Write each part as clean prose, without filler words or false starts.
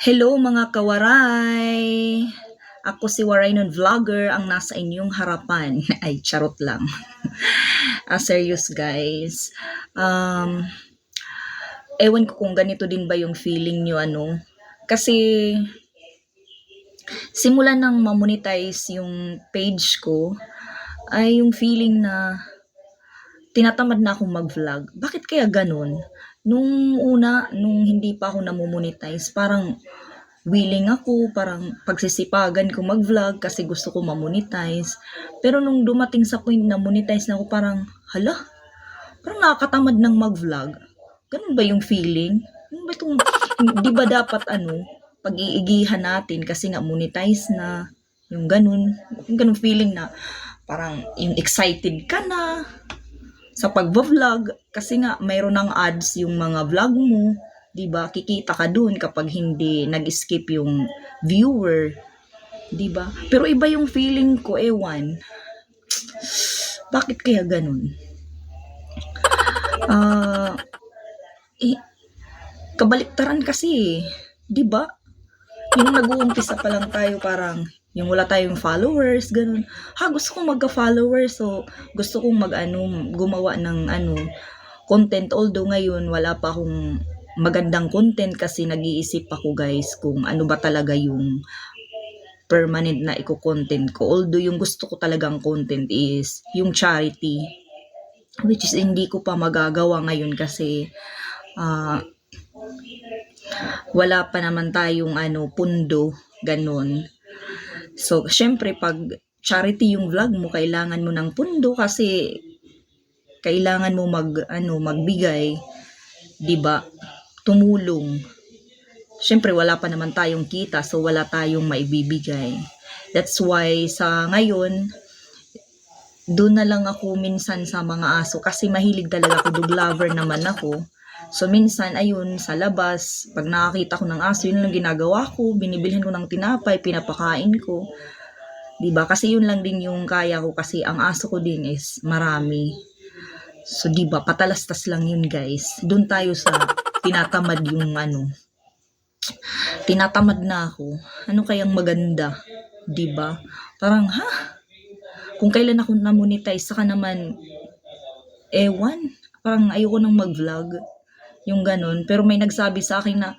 Hello mga kawaray! Ako si Waraynon Vlogger ang nasa inyong harapan. Ay, charot lang. Serious guys. Ewan ko kung ganito din ba yung feeling nyo Kasi simula nang mamonetize yung page ko, ay yung feeling na tinatamad na akong mag-vlog. Bakit kaya ganun? Nung nung hindi pa ako namomonetize, parang willing ako, parang pagsisipagan ko mag-vlog kasi gusto ko mamonetize. Pero nung dumating sa point na monetize na ako, parang, parang nakakatamad ng mag-vlog. Ganun ba yung feeling? Ano ba itong, di ba dapat pag-iigihan natin kasi nga monetize na, yung ganun feeling na, parang yung excited ka na sa pag-vlog kasi nga mayroon ng ads yung mga vlog mo. 'Di ba? Kikita ka dun kapag hindi nag-skip yung viewer, 'di ba? Pero iba yung feeling ko, ewan. Bakit kaya ganun? Kabaliktaran kasi, 'di ba? Yung nag-uumpisa pa lang tayo, parang yung wala tayong followers, ganun. Gusto kong magka-followers, so gusto kong gumawa ng content. Although ngayon wala pa akong magandang content kasi nag-iisip ako guys kung ano ba talaga yung permanent na i-content ko. Although yung gusto ko talagang content is yung charity, which is hindi ko pa magagawa ngayon kasi wala pa naman tayong pundo, ganun. So, syempre pag charity yung vlog mo, kailangan mo ng pundo kasi kailangan mo magbigay, 'di ba? Tumulong. Syempre wala pa naman tayong kita, so wala tayong maibibigay. That's why sa ngayon, doon na lang ako minsan sa mga aso kasi mahilig talaga ako, dog lover naman ako. So minsan ayun sa labas, pag nakakita ko ng aso, yun lang ginagawa ko, binibilhan ko ng tinapay, pinapakain ko. 'Di ba? Kasi yun lang din yung kaya ko kasi ang aso ko din is marami. So 'di ba, patalastas lang yun guys. Doon tayo sa tinatamad yung tinatamad na ako. Ano kayang maganda? 'Di ba? Parang kung kailan ako na-monetize, saka naman ewan, parang ayoko nang mag-vlog. Yung ganun. Pero may nagsabi sa akin na,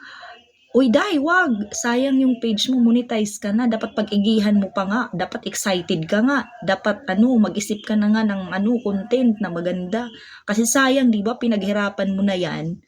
uy, Day, wag. Sayang yung page mo, monetize ka na. Dapat pag-igihan mo pa nga. Dapat excited ka nga. Dapat mag-isip ka na nga ng content na maganda. Kasi sayang, di ba, pinaghirapan mo na yan.